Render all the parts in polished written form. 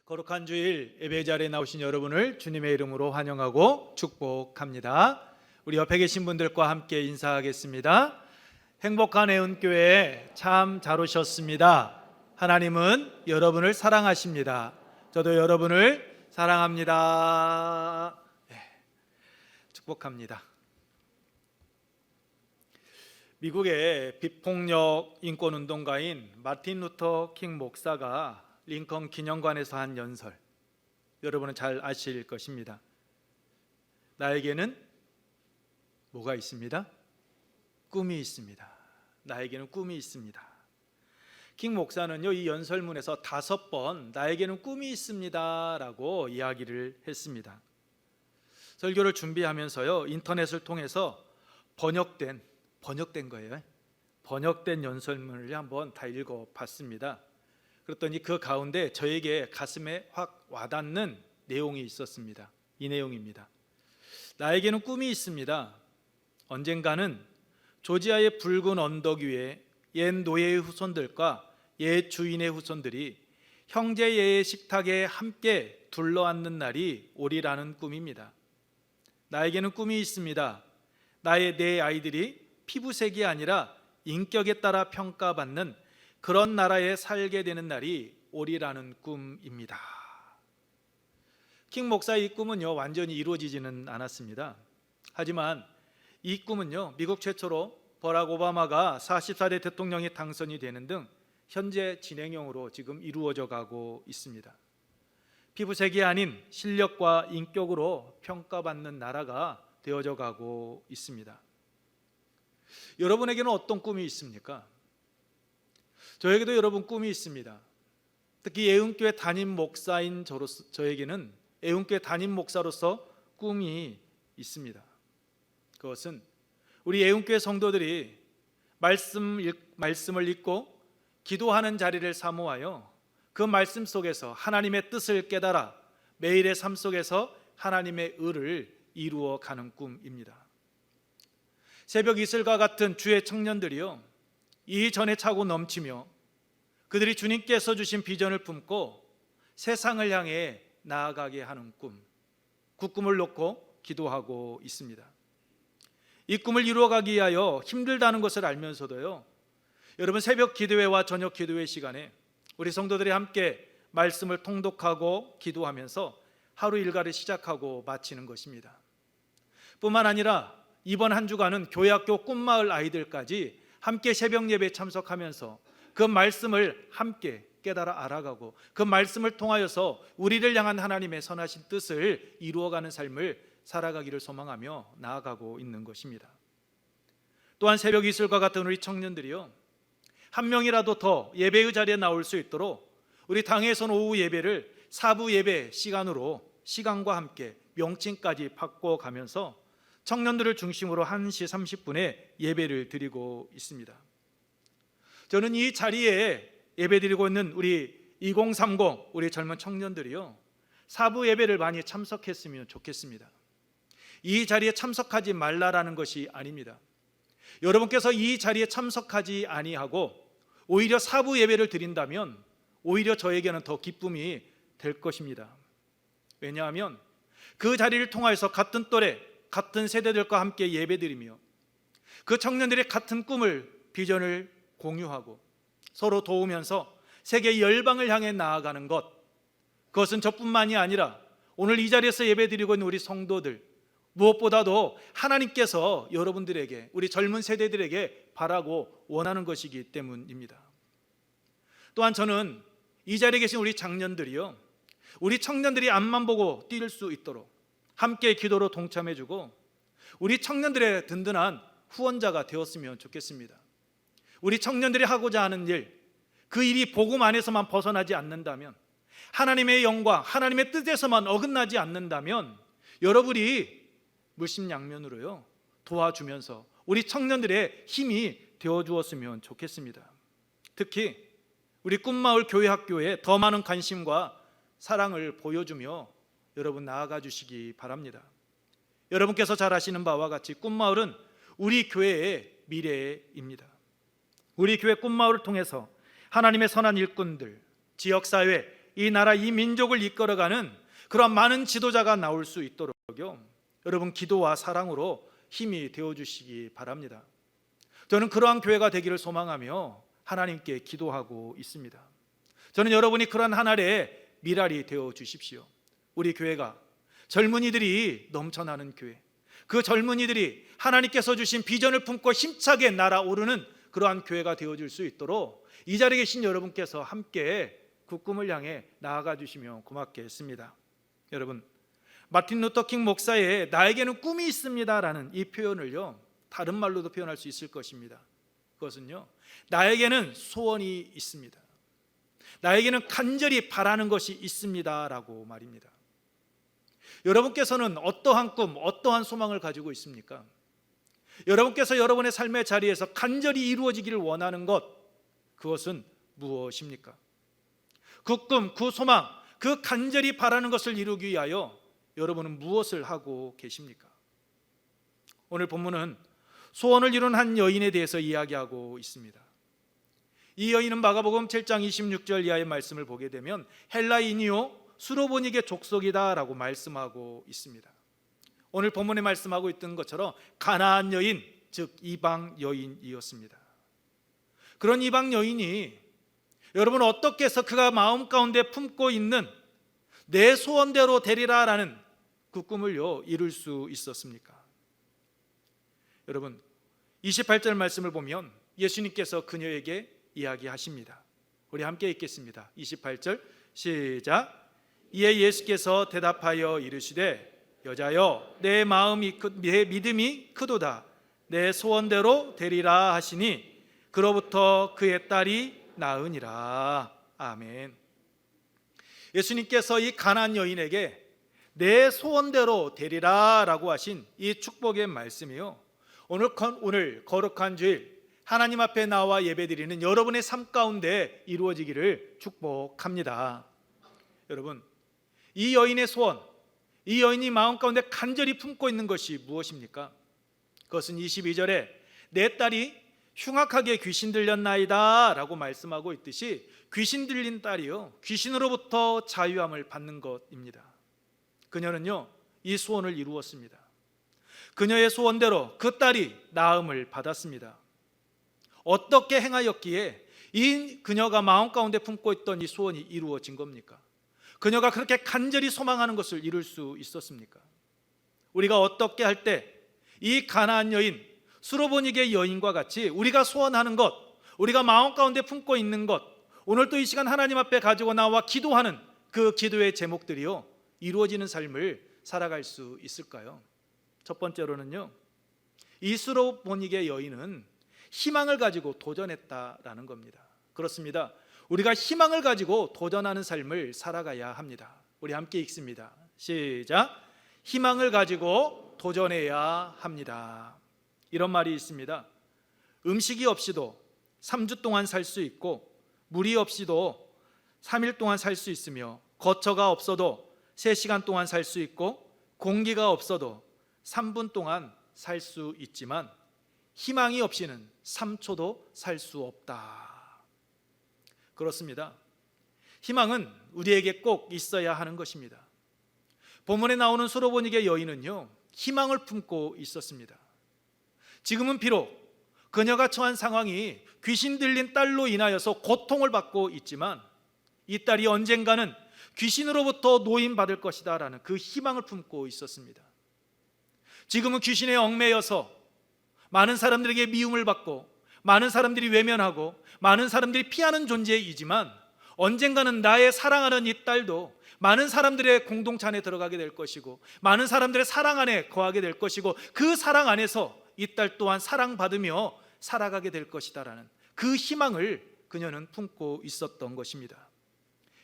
거룩한 주일 예배 자리에 나오신 여러분을 주님의 이름으로 환영하고 축복합니다. 우리 옆에 계신 분들과 함께 인사하겠습니다. 행복한 애운교회 참 잘 오셨습니다. 하나님은 여러분을 사랑하십니다. 저도 여러분을 사랑합니다. 축복합니다. 미국의 비폭력 인권운동가인 마틴 루터 킹 목사가 링컨 기념관에서 한 연설, 여러분은 잘 아실 것입니다. 나에게는 뭐가 있습니다? 꿈이 있습니다. 나에게는 꿈이 있습니다. 킹 목사는요, 이 연설문에서 5번 나에게는 꿈이 있습니다 라고 이야기를 했습니다. 설교를 준비하면서요, 인터넷을 통해서 번역된 거예요. 번역된 연설문을 한번 다 읽어봤습니다. 그랬더니 그 가운데 저에게 가슴에 확 와닿는 내용이 있었습니다. 이 내용입니다. 나에게는 꿈이 있습니다. 언젠가는 조지아의 붉은 언덕 위에 옛 노예의 후손들과 옛 주인의 후손들이 형제예의 식탁에 함께 둘러앉는 날이 오리라는 꿈입니다. 나에게는 꿈이 있습니다. 내 아이들이 피부색이 아니라 인격에 따라 평가받는 그런 나라에 살게 되는 날이 오리라는 꿈입니다. 킹 목사의 이 꿈은요, 완전히 이루어지지는 않았습니다. 하지만 이 꿈은요, 미국 최초로 버락 오바마가 40살의 대통령이 당선이 되는 등 현재 진행형으로 지금 이루어져 가고 있습니다. 피부색이 아닌 실력과 인격으로 평가받는 나라가 되어져 가고 있습니다. 여러분에게는 어떤 꿈이 있습니까? 저에게도 여러분 꿈이 있습니다. 특히 애운교회 담임 목사인 저에게는 애운교회 담임 목사로서 꿈이 있습니다. 그것은 우리 애운교회 성도들이 말씀을 읽고 기도하는 자리를 사모하여 그 말씀 속에서 하나님의 뜻을 깨달아 매일의 삶 속에서 하나님의 의를 이루어 가는 꿈입니다. 새벽 이슬과 같은 주의 청년들이요, 이전에 차고 넘치며 그들이 주님께서 주신 비전을 품고 세상을 향해 나아가게 하는 꿈, 그 꿈을 놓고 기도하고 있습니다. 이 꿈을 이루어가기 위하여 힘들다는 것을 알면서도요, 여러분 새벽 기도회와 저녁 기도회 시간에 우리 성도들이 함께 말씀을 통독하고 기도하면서 하루 일과를 시작하고 마치는 것입니다. 뿐만 아니라 이번 한 주간은 교회학교 꿈마을 아이들까지 함께 새벽 예배에 참석하면서 그 말씀을 함께 깨달아 알아가고 그 말씀을 통하여서 우리를 향한 하나님의 선하신 뜻을 이루어가는 삶을 살아가기를 소망하며 나아가고 있는 것입니다. 또한 새벽 이슬과 같은 우리 청년들이요, 한 명이라도 더 예배의 자리에 나올 수 있도록 우리 당에선 오후 예배를 사부 예배 시간과 함께 명칭까지 바꿔가면서 청년들을 중심으로 1시 30분에 예배를 드리고 있습니다. 저는 이 자리에 예배 드리고 있는 우리 2030 우리 젊은 청년들이요, 사부 예배를 많이 참석했으면 좋겠습니다. 이 자리에 참석하지 말라라는 것이 아닙니다. 여러분께서 이 자리에 참석하지 아니하고 오히려 사부 예배를 드린다면 오히려 저에게는 더 기쁨이 될 것입니다. 왜냐하면 그 자리를 통하여서 같은 또래, 같은 세대들과 함께 예배드리며 그 청년들의 같은 꿈을, 비전을 공유하고 서로 도우면서 세계 열방을 향해 나아가는 것, 그것은 저뿐만이 아니라 오늘 이 자리에서 예배드리고 있는 우리 성도들, 무엇보다도 하나님께서 여러분들에게, 우리 젊은 세대들에게 바라고 원하는 것이기 때문입니다. 또한 저는 이 자리에 계신 우리 장년들이요, 우리 청년들이 앞만 보고 뛸 수 있도록 함께 기도로 동참해주고 우리 청년들의 든든한 후원자가 되었으면 좋겠습니다. 우리 청년들이 하고자 하는 일, 그 일이 복음 안에서만 벗어나지 않는다면, 하나님의 영광, 하나님의 뜻에서만 어긋나지 않는다면 여러분이 물심양면으로요 도와주면서 우리 청년들의 힘이 되어주었으면 좋겠습니다. 특히 우리 꿈마을 교회학교에 더 많은 관심과 사랑을 보여주며 여러분 나아가 주시기 바랍니다. 여러분께서 잘 아시는 바와 같이 꿈마을은 우리 교회의 미래입니다. 우리 교회 꿈마을을 통해서 하나님의 선한 일꾼들, 지역사회, 이 나라, 이 민족을 이끌어가는 그런 많은 지도자가 나올 수 있도록요, 여러분 기도와 사랑으로 힘이 되어주시기 바랍니다. 저는 그러한 교회가 되기를 소망하며 하나님께 기도하고 있습니다. 저는 여러분이 그러한 하나의 미랄이 되어 주십시오. 우리 교회가 젊은이들이 넘쳐나는 교회, 그 젊은이들이 하나님께서 주신 비전을 품고 힘차게 날아오르는 그러한 교회가 되어줄 수 있도록 이 자리에 계신 여러분께서 함께 그 꿈을 향해 나아가 주시면 고맙겠습니다. 여러분, 마틴 루터 킹 목사의 나에게는 꿈이 있습니다라는 이 표현을요, 다른 말로도 표현할 수 있을 것입니다. 그것은요, 나에게는 소원이 있습니다, 나에게는 간절히 바라는 것이 있습니다라고 말입니다. 여러분께서는 어떠한 꿈, 어떠한 소망을 가지고 있습니까? 여러분께서 여러분의 삶의 자리에서 간절히 이루어지기를 원하는 것, 그것은 무엇입니까? 그 꿈, 그 소망, 그 간절히 바라는 것을 이루기 위하여 여러분은 무엇을 하고 계십니까? 오늘 본문은 소원을 이룬 한 여인에 대해서 이야기하고 있습니다. 이 여인은 마가복음 7장 26절 이하의 말씀을 보게 되면 헬라인이요 수로보니게 족속이다 라고 말씀하고 있습니다. 오늘 본문에 말씀하고 있던 것처럼 가나안 여인, 즉 이방 여인이었습니다. 그런 이방 여인이 여러분 어떻게 해서 그가 마음 가운데 품고 있는 내 소원대로 되리라 라는 그 꿈을요 이룰 수 있었습니까? 여러분 28절 말씀을 보면 예수님께서 그녀에게 이야기하십니다. 우리 함께 읽겠습니다. 28절 시작. 이에 예수께서 대답하여 이르시되 여자여 내 믿음이 크도다. 내 소원대로 되리라 하시니 그로부터 그의 딸이 나으니라. 아멘. 예수님께서 이 가나안 여인에게 내 소원대로 되리라 라고 하신 이 축복의 말씀이요, 오늘 거룩한 주일 하나님 앞에 나와 예배드리는 여러분의 삶 가운데 이루어지기를 축복합니다. 여러분, 이 여인의 소원, 이 여인이 마음 가운데 간절히 품고 있는 것이 무엇입니까? 그것은 22절에 내 딸이 흉악하게 귀신 들렸나이다 라고 말씀하고 있듯이 귀신 들린 딸이요 귀신으로부터 자유함을 받는 것입니다. 그녀는요 이 소원을 이루었습니다. 그녀의 소원대로 그 딸이 나음을 받았습니다. 어떻게 행하였기에 이 그녀가 마음 가운데 품고 있던 이 소원이 이루어진 겁니까? 그녀가 그렇게 간절히 소망하는 것을 이룰 수 있었습니까? 우리가 어떻게 할 때 이 가나안 여인, 수로보니게 여인과 같이 우리가 소원하는 것, 우리가 마음 가운데 품고 있는 것, 오늘 또 이 시간 하나님 앞에 가지고 나와 기도하는 그 기도의 제목들이요 이루어지는 삶을 살아갈 수 있을까요? 첫 번째로는요, 이 수로보니게 여인은 희망을 가지고 도전했다라는 겁니다. 그렇습니다. 우리가 희망을 가지고 도전하는 삶을 살아가야 합니다. 우리 함께 읽습니다. 시작. 희망을 가지고 도전해야 합니다. 이런 말이 있습니다. 음식이 없이도 3주 동안 살 수 있고 물이 없이도 3일 동안 살 수 있으며 거처가 없어도 3시간 동안 살 수 있고 공기가 없어도 3분 동안 살 수 있지만 희망이 없이는 3초도 살 수 없다. 그렇습니다. 희망은 우리에게 꼭 있어야 하는 것입니다. 본문에 나오는 수로보니게 여인은요 희망을 품고 있었습니다. 지금은 비록 그녀가 처한 상황이 귀신 들린 딸로 인하여서 고통을 받고 있지만 이 딸이 언젠가는 귀신으로부터 노임받을 것이다 라는 그 희망을 품고 있었습니다. 지금은 귀신에 얽매여서 많은 사람들에게 미움을 받고 많은 사람들이 외면하고 많은 사람들이 피하는 존재이지만 언젠가는 나의 사랑하는 이 딸도 많은 사람들의 공동체 안에 들어가게 될 것이고 많은 사람들의 사랑 안에 거하게 될 것이고 그 사랑 안에서 이 딸 또한 사랑받으며 살아가게 될 것이다라는 그 희망을 그녀는 품고 있었던 것입니다.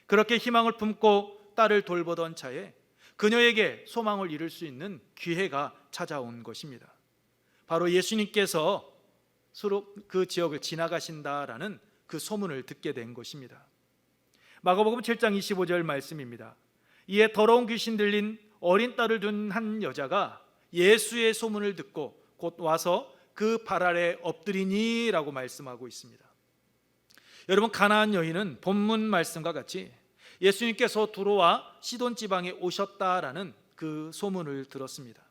그렇게 희망을 품고 딸을 돌보던 차에 그녀에게 소망을 이룰 수 있는 기회가 찾아온 것입니다. 바로 예수님께서 그 지역을 지나가신다라는 그 소문을 듣게 된 것입니다. 마가복음 7장 25절 말씀입니다. 이에 더러운 귀신 들린 어린 딸을 둔 한 여자가 예수의 소문을 듣고 곧 와서 그 발 아래 엎드리니 라고 말씀하고 있습니다. 여러분, 가나안 여인은 본문 말씀과 같이 예수님께서 두로와 시돈 지방에 오셨다라는 그 소문을 들었습니다.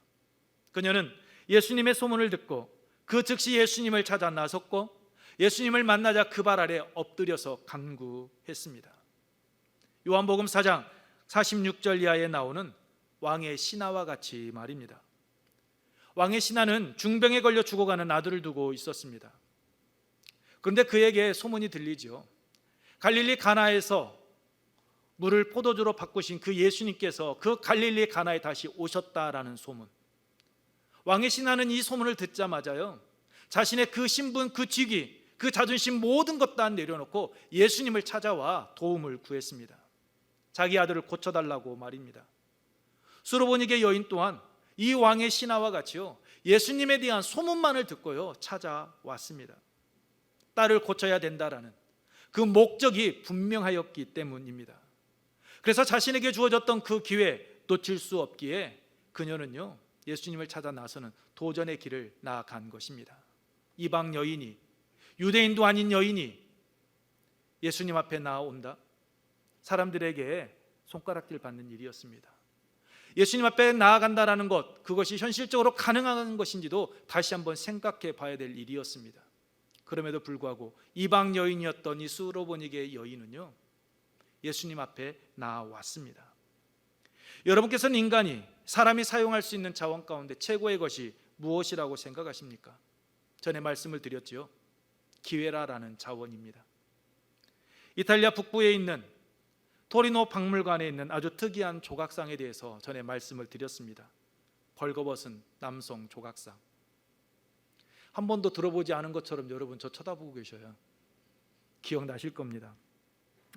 그녀는 예수님의 소문을 듣고 그 즉시 예수님을 찾아 나섰고 예수님을 만나자 그 발 아래 엎드려서 간구했습니다. 요한복음 4장 46절 이하에 나오는 왕의 신하와 같이 말입니다. 왕의 신하는 중병에 걸려 죽어가는 아들을 두고 있었습니다. 그런데 그에게 소문이 들리죠. 갈릴리 가나에서 물을 포도주로 바꾸신 그 예수님께서 그 갈릴리 가나에 다시 오셨다라는 소문. 왕의 신하는 이 소문을 듣자마자요, 자신의 그 신분, 그 직위, 그 자존심 모든 것 다 내려놓고 예수님을 찾아와 도움을 구했습니다. 자기 아들을 고쳐달라고 말입니다. 수로보니게 여인 또한 이 왕의 신하와 같이요, 예수님에 대한 소문만을 듣고요 찾아왔습니다. 딸을 고쳐야 된다라는 그 목적이 분명하였기 때문입니다. 그래서 자신에게 주어졌던 그 기회 놓칠 수 없기에 그녀는요 예수님을 찾아 나서는 도전의 길을 나아간 것입니다. 이방 여인이, 유대인도 아닌 여인이 예수님 앞에 나아온다. 사람들에게 손가락질 받는 일이었습니다. 예수님 앞에 나아간다라는 것, 그것이 현실적으로 가능한 것인지도 다시 한번 생각해 봐야 될 일이었습니다. 그럼에도 불구하고 이방 여인이었던 이 수로보니게 여인은요 예수님 앞에 나아왔습니다. 여러분께서는 인간이, 사람이 사용할 수 있는 자원 가운데 최고의 것이 무엇이라고 생각하십니까? 전에 말씀을 드렸지요. 기회라라는 자원입니다. 이탈리아 북부에 있는 토리노 박물관에 있는 아주 특이한 조각상에 대해서 전에 말씀을 드렸습니다. 벌거벗은 남성 조각상. 한 번도 들어보지 않은 것처럼 여러분 저 쳐다보고 계셔요. 기억나실 겁니다.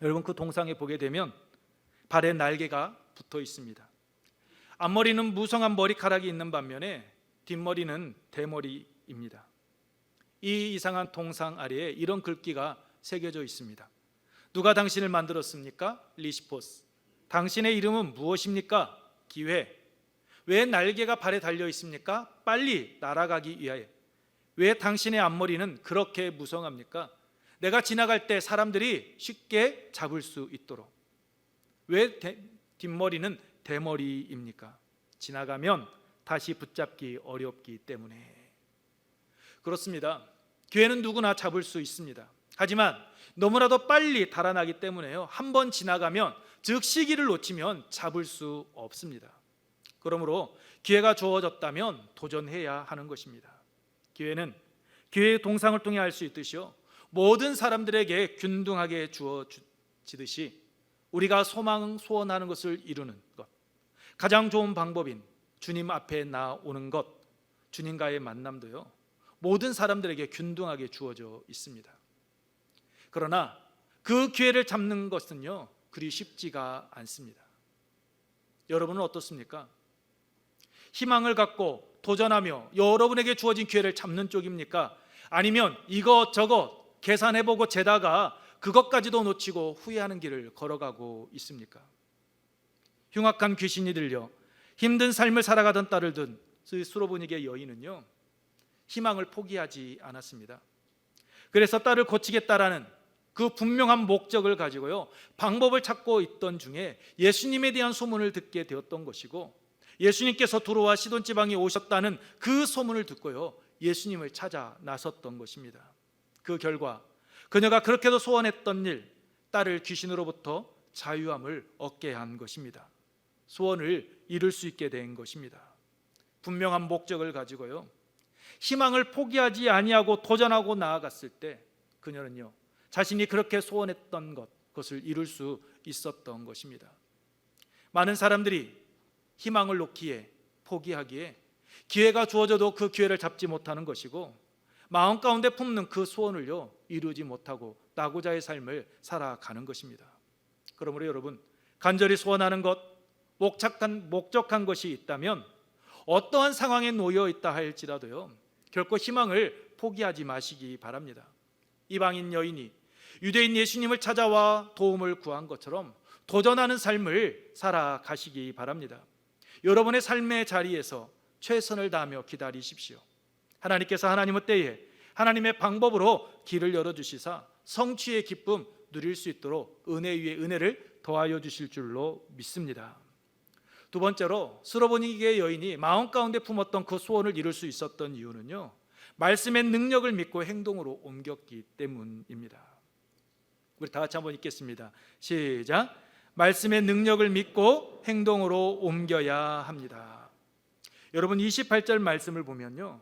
여러분 그 동상에 보게 되면 발에 날개가 붙어 있습니다. 앞머리는 무성한 머리카락이 있는 반면에 뒷머리는 대머리입니다. 이 이상한 동상 아래에 이런 글귀가 새겨져 있습니다. 누가 당신을 만들었습니까? 리시포스. 당신의 이름은 무엇입니까? 기회. 왜 날개가 발에 달려 있습니까? 빨리 날아가기 위하여. 왜 당신의 앞머리는 그렇게 무성합니까? 내가 지나갈 때 사람들이 쉽게 잡을 수 있도록. 왜 뒷머리는 대머리입니까? 지나가면 다시 붙잡기 어렵기 때문에. 그렇습니다. 기회는 누구나 잡을 수 있습니다. 하지만 너무나도 빨리 달아나기 때문에요, 한 번 지나가면, 즉 시기를 놓치면 잡을 수 없습니다. 그러므로 기회가 주어졌다면 도전해야 하는 것입니다. 기회는 기회의 동상을 통해 알 수 있듯이요, 모든 사람들에게 균등하게 주어지듯이 우리가 소원하는 것을 이루는 것, 가장 좋은 방법인 주님 앞에 나오는 것, 주님과의 만남도요 모든 사람들에게 균등하게 주어져 있습니다. 그러나 그 기회를 잡는 것은요 그리 쉽지가 않습니다. 여러분은 어떻습니까? 희망을 갖고 도전하며 여러분에게 주어진 기회를 잡는 쪽입니까? 아니면 이것저것 계산해보고 재다가 그것까지도 놓치고 후회하는 길을 걸어가고 있습니까? 흉악한 귀신이 들려 힘든 삶을 살아가던 딸을 둔 수로보니게 여인은요 희망을 포기하지 않았습니다. 그래서 딸을 고치겠다라는 그 분명한 목적을 가지고요 방법을 찾고 있던 중에 예수님에 대한 소문을 듣게 되었던 것이고, 예수님께서 두로와 시돈 지방에 오셨다는 그 소문을 듣고요 예수님을 찾아 나섰던 것입니다. 그 결과 그녀가 그렇게도 소원했던 일, 딸을 귀신으로부터 자유함을 얻게 한 것입니다. 소원을 이룰 수 있게 된 것입니다. 분명한 목적을 가지고요 희망을 포기하지 아니하고 도전하고 나아갔을 때 그녀는요 자신이 그렇게 소원했던 그것을 이룰 수 있었던 것입니다. 많은 사람들이 희망을 놓기에, 포기하기에 기회가 주어져도 그 기회를 잡지 못하는 것이고, 마음 가운데 품는 그 소원을요 이루지 못하고 낙오자의 삶을 살아가는 것입니다. 그러므로 여러분, 간절히 소원하는 것, 목적한 것이 있다면 어떠한 상황에 놓여 있다 할지라도요 결코 희망을 포기하지 마시기 바랍니다. 이방인 여인이 유대인 예수님을 찾아와 도움을 구한 것처럼 도전하는 삶을 살아가시기 바랍니다. 여러분의 삶의 자리에서 최선을 다하며 기다리십시오. 하나님께서 하나님의 때에 하나님의 방법으로 길을 열어주시사 성취의 기쁨 누릴 수 있도록 은혜 위에 은혜를 더하여 주실 줄로 믿습니다. 두 번째로 스로보니게 여인이 마음 가운데 품었던 그 소원을 이룰 수 있었던 이유는요, 말씀의 능력을 믿고 행동으로 옮겼기 때문입니다. 우리 다 같이 한번 읽겠습니다. 시작. 말씀의 능력을 믿고 행동으로 옮겨야 합니다. 여러분 28절 말씀을 보면요,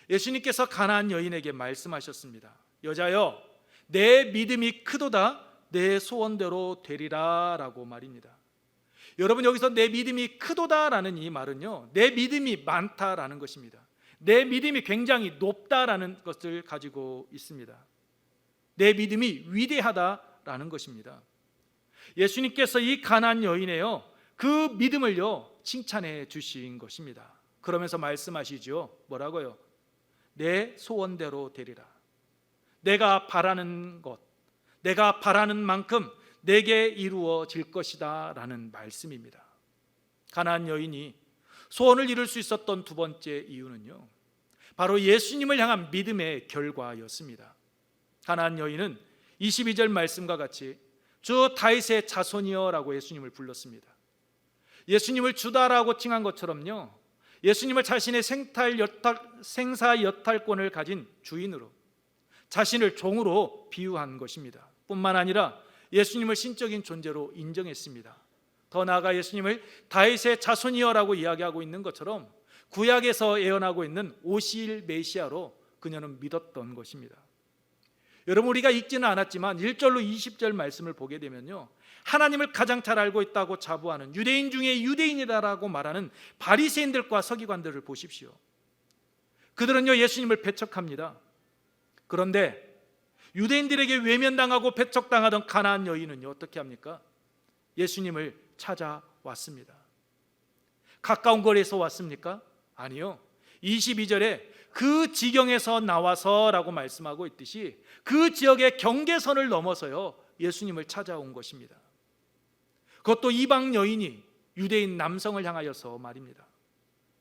예수님께서 가나안 여인에게 말씀하셨습니다. 여자여, 내 믿음이 크도다, 내 소원대로 되리라 라고 말입니다. 여러분 여기서 내 믿음이 크도다라는 이 말은요, 내 믿음이 많다라는 것입니다. 내 믿음이 굉장히 높다라는 것을 가지고 있습니다. 내 믿음이 위대하다라는 것입니다. 예수님께서 이 가나안 여인의요, 그 믿음을요 칭찬해 주신 것입니다. 그러면서 말씀하시죠. 뭐라고요? 내 소원대로 되리라. 내가 바라는 것, 내가 바라는 만큼 내게 이루어질 것이다 라는 말씀입니다. 가나안 여인이 소원을 이룰 수 있었던 두 번째 이유는요, 바로 예수님을 향한 믿음의 결과였습니다. 가나안 여인은 22절 말씀과 같이 주 다윗의 자손이여 라고 예수님을 불렀습니다. 예수님을 주다라고 칭한 것처럼요, 예수님을 자신의 생사 여탈권을 가진 주인으로, 자신을 종으로 비유한 것입니다. 뿐만 아니라 예수님을 신적인 존재로 인정했습니다. 더 나아가 예수님을 다윗의 자손이여라고 이야기하고 있는 것처럼 구약에서 예언하고 있는 오실 메시아로 그녀는 믿었던 것입니다. 여러분 우리가 읽지는 않았지만 1절로 20절 말씀을 보게 되면요, 하나님을 가장 잘 알고 있다고 자부하는 유대인 중에 유대인이다라고 말하는 바리새인들과 서기관들을 보십시오. 그들은요 예수님을 배척합니다. 그런데 유대인들에게 외면당하고 배척당하던 가나안 여인은요 어떻게 합니까? 예수님을 찾아왔습니다. 가까운 거리에서 왔습니까? 아니요. 22절에 그 지경에서 나와서 라고 말씀하고 있듯이 그 지역의 경계선을 넘어서요 예수님을 찾아온 것입니다. 그것도 이방 여인이 유대인 남성을 향하여서 말입니다.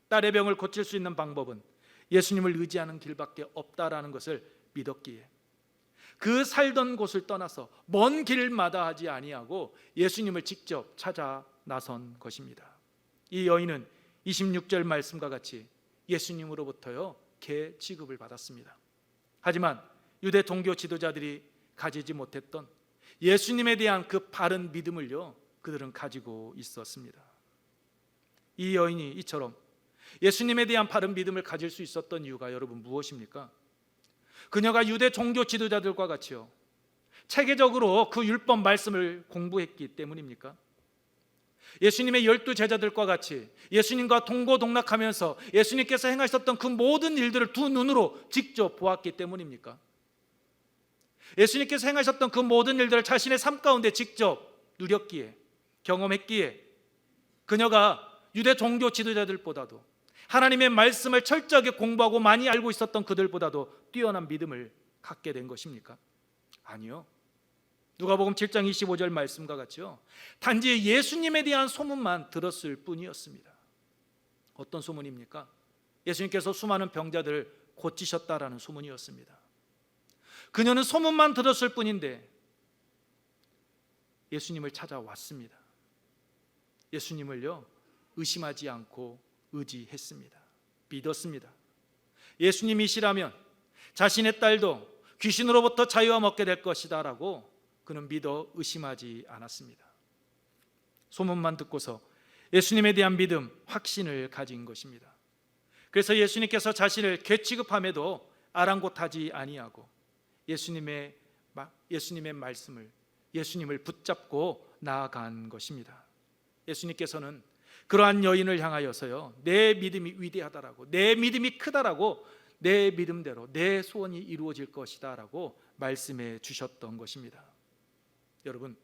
딸의 병을 고칠 수 있는 방법은 예수님을 의지하는 길밖에 없다라는 것을 믿었기에 그 살던 곳을 떠나서 먼 길마다 하지 아니하고 예수님을 직접 찾아 나선 것입니다. 이 여인은 26절 말씀과 같이 예수님으로부터요 개 취급을 받았습니다. 하지만 유대 종교 지도자들이 가지지 못했던 예수님에 대한 그 바른 믿음을요 그들은 가지고 있었습니다. 이 여인이 이처럼 예수님에 대한 바른 믿음을 가질 수 있었던 이유가 여러분 무엇입니까? 그녀가 유대 종교 지도자들과 같이요 체계적으로 그 율법 말씀을 공부했기 때문입니까? 예수님의 12제자들과 같이 예수님과 동고동락하면서 예수님께서 행하셨던 그 모든 일들을 두 눈으로 직접 보았기 때문입니까? 예수님께서 행하셨던 그 모든 일들을 자신의 삶 가운데 직접 누렸기에, 경험했기에 그녀가 유대 종교 지도자들보다도 하나님의 말씀을 철저하게 공부하고 많이 알고 있었던 그들보다도 뛰어난 믿음을 갖게 된 것입니까? 아니요. 누가복음 7장 25절 말씀과 같이요 단지 예수님에 대한 소문만 들었을 뿐이었습니다. 어떤 소문입니까? 예수님께서 수많은 병자들을 고치셨다라는 소문이었습니다. 그녀는 소문만 들었을 뿐인데 예수님을 찾아왔습니다. 예수님을요 의심하지 않고 의지했습니다. 믿었습니다. 예수님이시라면 자신의 딸도 귀신으로부터 자유함 얻게 될 것이다 라고 그는 믿어 의심하지 않았습니다. 소문만 듣고서 예수님에 대한 믿음, 확신을 가진 것입니다. 그래서 예수님께서 자신을 개 취급함에도 아랑곳하지 아니하고 예수님의 말씀을, 예수님을 붙잡고 나아간 것입니다. 예수님께서는 그러한 여인을 향하여서요 내 믿음이 위대하다라고, 내 믿음이 크다라고, 내 믿음대로 내 소원이 이루어질 것이다 라고 말씀해 주셨던 것입니다. 여러분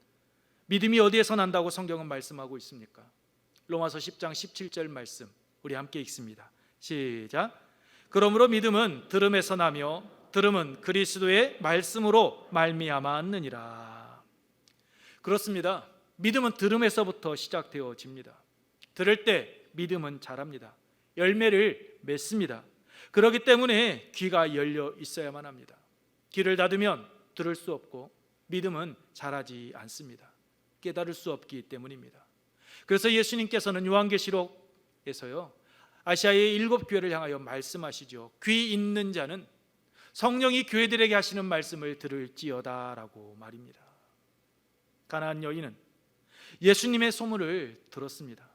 믿음이 어디에서 난다고 성경은 말씀하고 있습니까? 로마서 10장 17절 말씀 우리 함께 읽습니다. 시작. 그러므로 믿음은 들음에서 나며 들음은 그리스도의 말씀으로 말미암았느니라. 그렇습니다. 믿음은 들음에서부터 시작되어집니다. 들을 때 믿음은 자랍니다. 열매를 맺습니다. 그렇기 때문에 귀가 열려 있어야만 합니다. 귀를 닫으면 들을 수 없고 믿음은 자라지 않습니다. 깨달을 수 없기 때문입니다. 그래서 예수님께서는 요한계시록에서요, 아시아의 7교회를 향하여 말씀하시죠. 귀 있는 자는 성령이 교회들에게 하시는 말씀을 들을지어다 라고 말입니다. 가나안 여인은 예수님의 소문을 들었습니다.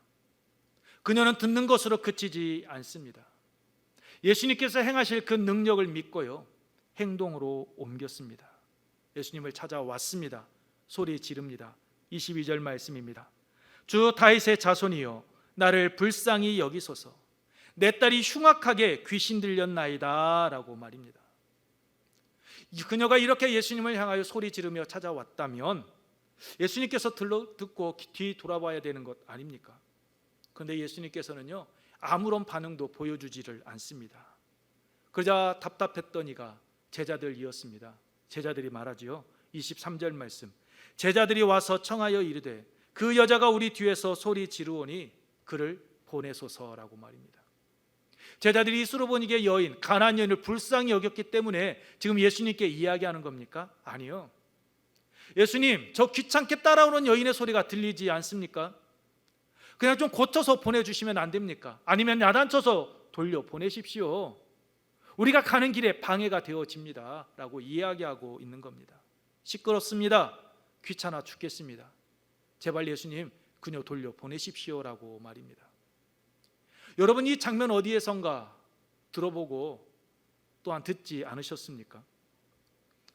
그녀는 듣는 것으로 그치지 않습니다. 예수님께서 행하실 그 능력을 믿고요, 행동으로 옮겼습니다. 예수님을 찾아왔습니다. 소리 지릅니다. 22절 말씀입니다. 주 다윗의 자손이여 나를 불쌍히 여기소서, 내 딸이 흉악하게 귀신 들렸나이다 라고 말입니다. 그녀가 이렇게 예수님을 향하여 소리 지르며 찾아왔다면 예수님께서 듣고 뒤 돌아봐야 되는 것 아닙니까? 그런데 예수님께서는요, 아무런 반응도 보여주지를 않습니다. 그러자 답답했던 이가 제자들이었습니다. 제자들이 말하지요. 23절 말씀, 제자들이 와서 청하여 이르되 그 여자가 우리 뒤에서 소리 지르오니 그를 보내소서라고 말입니다. 제자들이 수로보니게 여인, 가나안 여인을 불쌍히 여겼기 때문에 지금 예수님께 이야기하는 겁니까? 아니요. 예수님, 저 귀찮게 따라오는 여인의 소리가 들리지 않습니까? 그냥 좀 고쳐서 보내주시면 안 됩니까? 아니면 야단쳐서 돌려 보내십시오. 우리가 가는 길에 방해가 되어집니다 라고 이야기하고 있는 겁니다. 시끄럽습니다. 귀찮아 죽겠습니다. 제발 예수님, 그녀 돌려 보내십시오라고 말입니다. 여러분, 이 장면 어디에선가 들어보고 또한 듣지 않으셨습니까?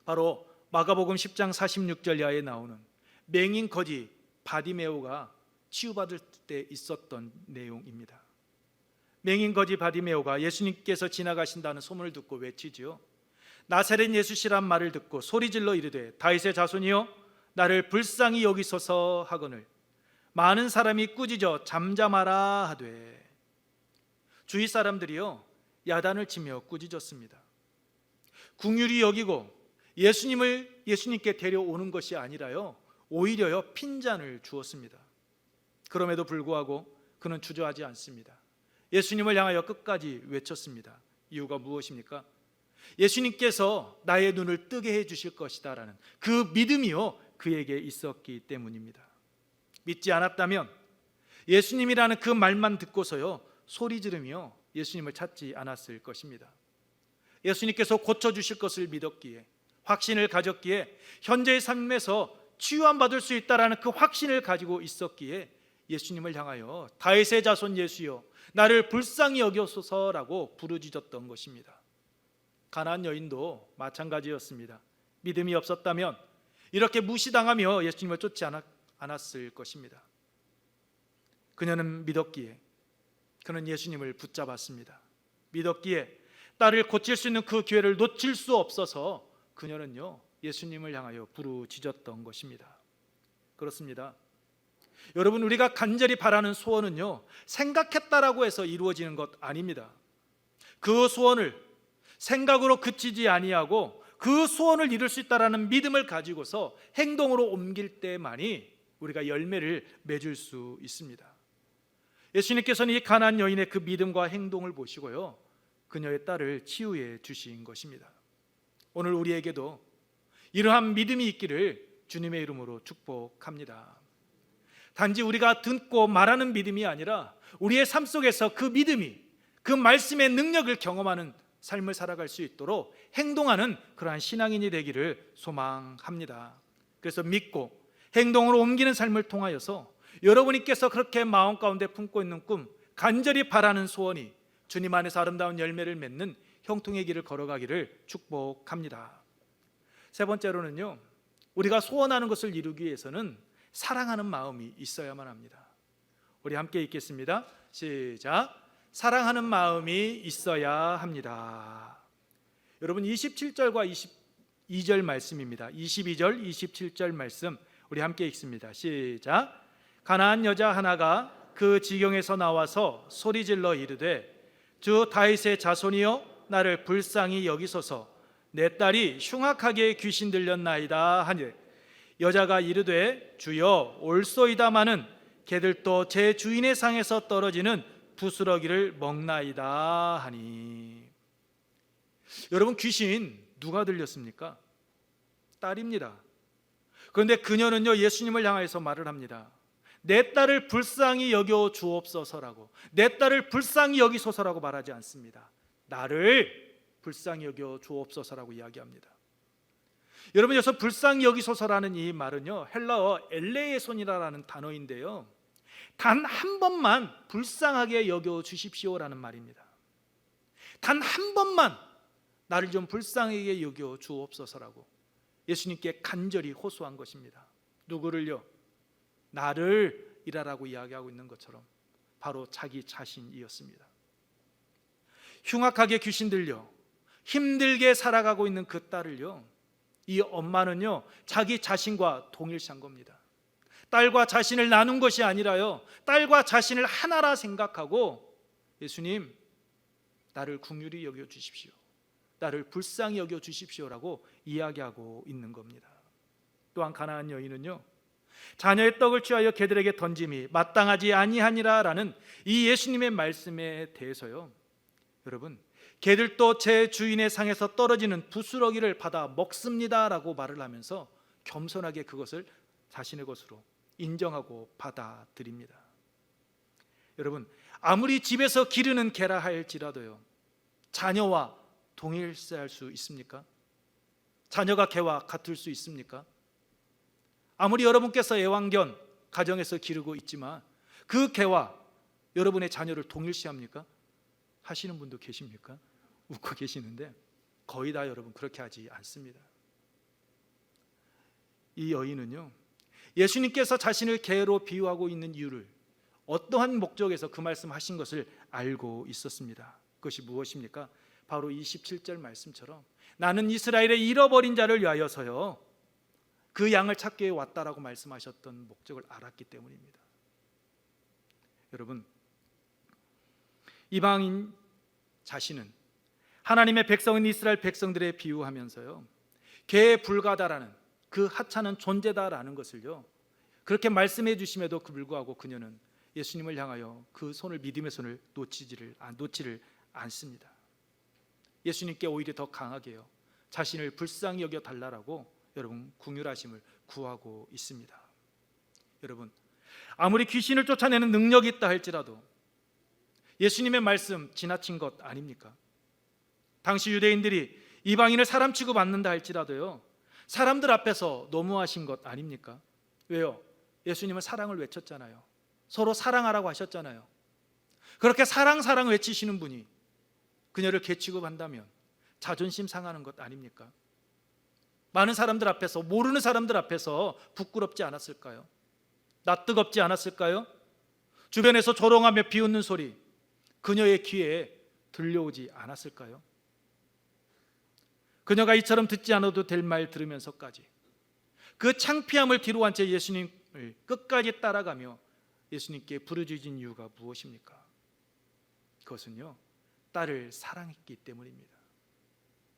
바로 마가복음 10장 46절 이하에 나오는 맹인 거지 바디메오가 치유받을 때 있었던 내용입니다. 맹인 거지 바디메오가 예수님께서 지나가신다는 소문을 듣고 외치지요. 나사렛 예수시란 말을 듣고 소리질러 이르되 다윗의 자손이여 나를 불쌍히 여기소서 하거늘 많은 사람이 꾸짖어 잠잠하라 하되. 주위 사람들이요, 야단을 치며 꾸짖었습니다. 긍휼히 여기고 예수님께 데려오는 것이 아니라요, 오히려요 핀잔을 주었습니다. 그럼에도 불구하고 그는 주저하지 않습니다. 예수님을 향하여 끝까지 외쳤습니다. 이유가 무엇입니까? 예수님께서 나의 눈을 뜨게 해주실 것이다 라는 그 믿음이요 그에게 있었기 때문입니다. 믿지 않았다면 예수님이라는 그 말만 듣고서요 소리 지르며 예수님을 찾지 않았을 것입니다. 예수님께서 고쳐주실 것을 믿었기에, 확신을 가졌기에, 현재의 삶에서 치유함 받을 수 있다라는 그 확신을 가지고 있었기에 예수님을 향하여 다윗의 자손 예수여 나를 불쌍히 여기소서라고 부르짖었던 것입니다. 가나안 여인도 마찬가지였습니다. 믿음이 없었다면 이렇게 무시당하며 예수님을 쫓지 않았을 것입니다. 그녀는 믿었기에 그는 예수님을 붙잡았습니다. 믿었기에 딸을 고칠 수 있는 그 기회를 놓칠 수 없어서 그녀는요 예수님을 향하여 부르짖었던 것입니다. 그렇습니다. 여러분, 우리가 간절히 바라는 소원은요 생각했다라고 해서 이루어지는 것 아닙니다. 그 소원을 생각으로 그치지 아니하고 그 소원을 이룰 수 있다라는 믿음을 가지고서 행동으로 옮길 때만이 우리가 열매를 맺을 수 있습니다. 예수님께서는 이 가나안 여인의 그 믿음과 행동을 보시고요 그녀의 딸을 치유해 주신 것입니다. 오늘 우리에게도 이러한 믿음이 있기를 주님의 이름으로 축복합니다. 단지 우리가 듣고 말하는 믿음이 아니라 우리의 삶 속에서 그 믿음이, 그 말씀의 능력을 경험하는 삶을 살아갈 수 있도록 행동하는 그러한 신앙인이 되기를 소망합니다. 그래서 믿고 행동으로 옮기는 삶을 통하여서 여러분께서 그렇게 마음 가운데 품고 있는 꿈, 간절히 바라는 소원이 주님 안에서 아름다운 열매를 맺는 형통의 길을 걸어가기를 축복합니다. 세 번째로는요, 우리가 소원하는 것을 이루기 위해서는 사랑하는 마음이 있어야만 합니다. 우리 함께 읽겠습니다. 시작. 사랑하는 마음이 있어야 합니다. 여러분, 27절과 22절 말씀입니다. 22절, 27절 말씀 우리 함께 읽습니다. 시작. 가나안 여자 하나가 그 지경에서 나와서 소리질러 이르되 주 다윗의 자손이여 나를 불쌍히 여기소서, 내 딸이 흉악하게 귀신 들렸나이다 하니 여자가 이르되 주여 올소이다마는 개들도 제 주인의 상에서 떨어지는 부스러기를 먹나이다 하니. 여러분, 귀신 누가 들렸습니까? 딸입니다. 그런데 그녀는요, 예수님을 향해서 말을 합니다. 내 딸을 불쌍히 여겨 주옵소서라고, 내 딸을 불쌍히 여기소서라고 말하지 않습니다. 나를 불쌍히 여겨 주옵소서라고 이야기합니다. 여러분, 여기서 불쌍히 여기소서라는 이 말은요, 헬라어 엘레에손이라는 단어인데요, 단 한 번만 불쌍하게 여겨 주십시오라는 말입니다. 단 한 번만 나를 좀 불쌍하게 여겨 주옵소서라고 예수님께 간절히 호소한 것입니다. 누구를요? 나를 이라라고 이야기하고 있는 것처럼 바로 자기 자신이었습니다. 흉악하게 귀신 들려 힘들게 살아가고 있는 그 딸을요, 이 엄마는요, 자기 자신과 동일시한 겁니다. 딸과 자신을 나눈 것이 아니라요, 딸과 자신을 하나라 생각하고 예수님, 나를 긍휼히 여겨 주십시오, 나를 불쌍히 여겨 주십시오라고 이야기하고 있는 겁니다. 또한 가나안 여인은요, 자녀의 떡을 취하여 개들에게 던짐이 마땅하지 아니하니라라는 이 예수님의 말씀에 대해서요, 여러분, 개들도 제 주인의 상에서 떨어지는 부스러기를 받아 먹습니다라고 말을 하면서 겸손하게 그것을 자신의 것으로 인정하고 받아들입니다. 여러분, 아무리 집에서 기르는 개라 할지라도요, 자녀와 동일시할 수 있습니까? 자녀가 개와 같을 수 있습니까? 아무리 여러분께서 애완견 가정에서 기르고 있지만 그 개와 여러분의 자녀를 동일시합니까? 하시는 분도 계십니까? 웃고 계시는데 거의 다 여러분 그렇게 하지 않습니다. 이 여인은요, 예수님께서 자신을 개로 비유하고 있는 이유를 어떠한 목적에서 그 말씀하신 것을 알고 있었습니다. 그것이 무엇입니까? 바로 27절 말씀처럼 나는 이스라엘의 잃어버린 자를 위하여서요, 그 양을 찾기 위해 왔다라고 말씀하셨던 목적을 알았기 때문입니다. 여러분, 이방인 자신은 하나님의 백성인 이스라엘 백성들에 비유하면서요, 개에 불과하다라는, 그 하찮은 존재다라는 것을요, 그렇게 말씀해 주심에도 불구하고 그녀는 예수님을 향하여 그 손을, 믿음의 손을 놓지를 않습니다. 예수님께 오히려 더 강하게요, 자신을 불쌍히 여겨 달라라고 여러분 긍휼하심을 구하고 있습니다. 여러분, 아무리 귀신을 쫓아내는 능력이 있다 할지라도 예수님의 말씀 지나친 것 아닙니까? 당시 유대인들이 이방인을 사람 취급받는다 할지라도요, 사람들 앞에서 너무하신 것 아닙니까? 왜요? 예수님은 사랑을 외쳤잖아요. 서로 사랑하라고 하셨잖아요. 그렇게 사랑 외치시는 분이 그녀를 개 취급한다면 자존심 상하는 것 아닙니까? 많은 사람들 앞에서, 모르는 사람들 앞에서 부끄럽지 않았을까요? 낯뜨겁지 않았을까요? 주변에서 조롱하며 비웃는 소리 그녀의 귀에 들려오지 않았을까요? 그녀가 이처럼 듣지 않아도 될 말 들으면서까지 그 창피함을 뒤로한 채 예수님을 끝까지 따라가며 예수님께 부르짖은 이유가 무엇입니까? 그것은요, 딸을 사랑했기 때문입니다.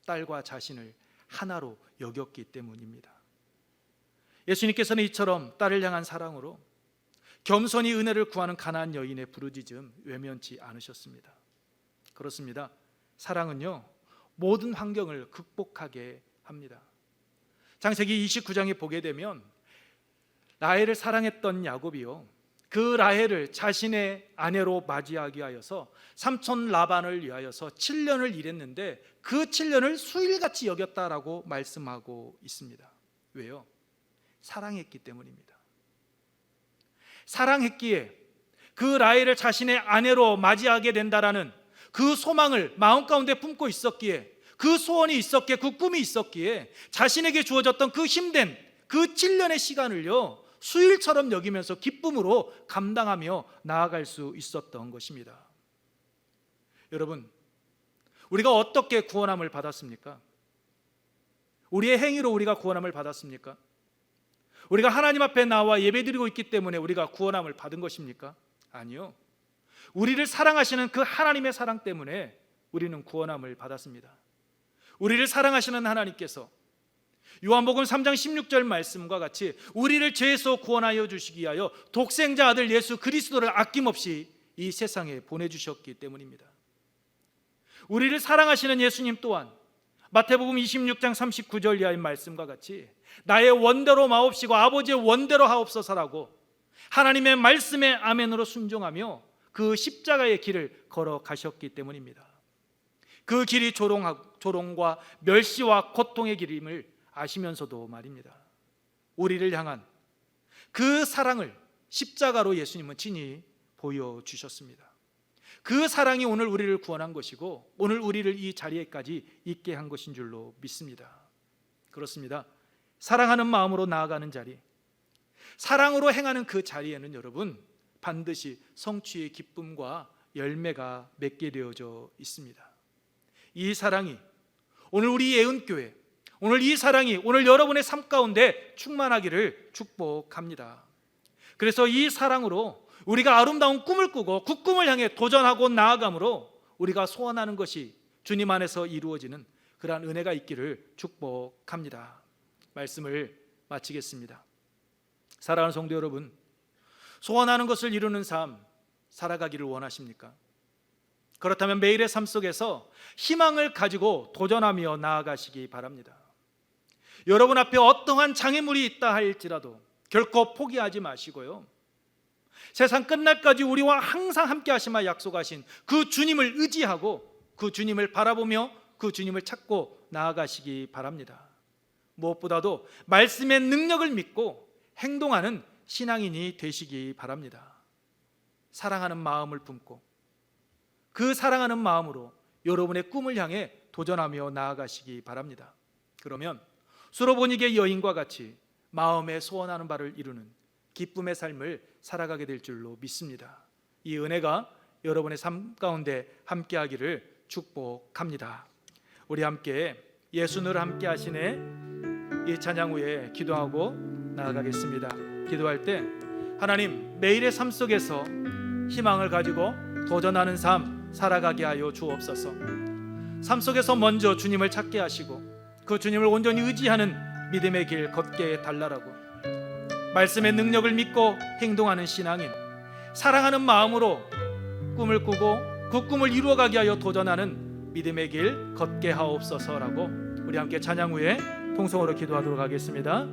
딸과 자신을 하나로 여겼기 때문입니다. 예수님께서는 이처럼 딸을 향한 사랑으로 겸손히 은혜를 구하는 가나안 여인의 부르짖음 외면치 않으셨습니다. 그렇습니다. 사랑은요, 모든 환경을 극복하게 합니다. 창세기 29장에 보게 되면 라헬을 사랑했던 야곱이요, 그 라헬을 자신의 아내로 맞이하기 위하여서 삼촌 라반을 위하여서 7년을 일했는데 그 7년을 수일같이 여겼다라고 말씀하고 있습니다. 왜요? 사랑했기 때문입니다. 사랑했기에 그 라헬을 자신의 아내로 맞이하게 된다라는 그 소망을 마음 가운데 품고 있었기에, 그 소원이 있었기에, 그 꿈이 있었기에 자신에게 주어졌던 그 힘든 그 7년의 시간을요, 수일처럼 여기면서 기쁨으로 감당하며 나아갈 수 있었던 것입니다. 여러분, 우리가 어떻게 구원함을 받았습니까? 우리의 행위로 우리가 구원함을 받았습니까? 우리가 하나님 앞에 나와 예배드리고 있기 때문에 우리가 구원함을 받은 것입니까? 아니요. 우리를 사랑하시는 그 하나님의 사랑 때문에 우리는 구원함을 받았습니다. 우리를 사랑하시는 하나님께서 요한복음 3장 16절 말씀과 같이 우리를 죄에서 구원하여 주시기 위하여 독생자 아들 예수 그리스도를 아낌없이 이 세상에 보내주셨기 때문입니다. 우리를 사랑하시는 예수님 또한 마태복음 26장 39절 이하의 말씀과 같이 나의 원대로 마옵시고 아버지의 원대로 하옵소서라고 하나님의 말씀에 아멘으로 순종하며 그 십자가의 길을 걸어가셨기 때문입니다. 그 길이 조롱과 멸시와 고통의 길임을 아시면서도 말입니다. 우리를 향한 그 사랑을 십자가로 예수님은 친히 보여주셨습니다. 그 사랑이 오늘 우리를 구원한 것이고 오늘 우리를 이 자리에까지 있게 한 것인 줄로 믿습니다. 그렇습니다. 사랑하는 마음으로 나아가는 자리, 사랑으로 행하는 그 자리에는 여러분 반드시 성취의 기쁨과 열매가 맺게 되어져 있습니다. 이 사랑이 오늘 우리 예은교회, 오늘 이 사랑이 오늘 여러분의 삶 가운데 충만하기를 축복합니다. 그래서 이 사랑으로 우리가 아름다운 꿈을 꾸고 그 꿈을 향해 도전하고 나아감으로 우리가 소원하는 것이 주님 안에서 이루어지는 그러한 은혜가 있기를 축복합니다. 말씀을 마치겠습니다. 사랑하는 성도 여러분, 소원하는 것을 이루는 삶 살아가기를 원하십니까? 그렇다면 매일의 삶 속에서 희망을 가지고 도전하며 나아가시기 바랍니다. 여러분 앞에 어떠한 장애물이 있다 할지라도 결코 포기하지 마시고요, 세상 끝날까지 우리와 항상 함께 하시마 약속하신 그 주님을 의지하고 그 주님을 바라보며 그 주님을 찾고 나아가시기 바랍니다. 무엇보다도 말씀의 능력을 믿고 행동하는 신앙인이 되시기 바랍니다. 사랑하는 마음을 품고 그 사랑하는 마음으로 여러분의 꿈을 향해 도전하며 나아가시기 바랍니다. 그러면 수로보니게 여인과 같이 마음에 소원하는 바를 이루는 기쁨의 삶을 살아가게 될 줄로 믿습니다. 이 은혜가 여러분의 삶 가운데 함께하기를 축복합니다. 우리 함께 예수 늘 함께 하시네 이 찬양 후에 기도하고 나아가겠습니다. 기도할 때 하나님, 매일의 삶 속에서 희망을 가지고 도전하는 삶 살아가게 하여 주옵소서. 삶 속에서 먼저 주님을 찾게 하시고 그 주님을 온전히 의지하는 믿음의 길 걷게 달라라고, 말씀의 능력을 믿고 행동하는 신앙인, 사랑하는 마음으로 꿈을 꾸고 그 꿈을 이루어가게 하여 도전하는 믿음의 길 걷게 하옵소서라고 우리 함께 찬양 후에 통성으로 기도하도록 하겠습니다.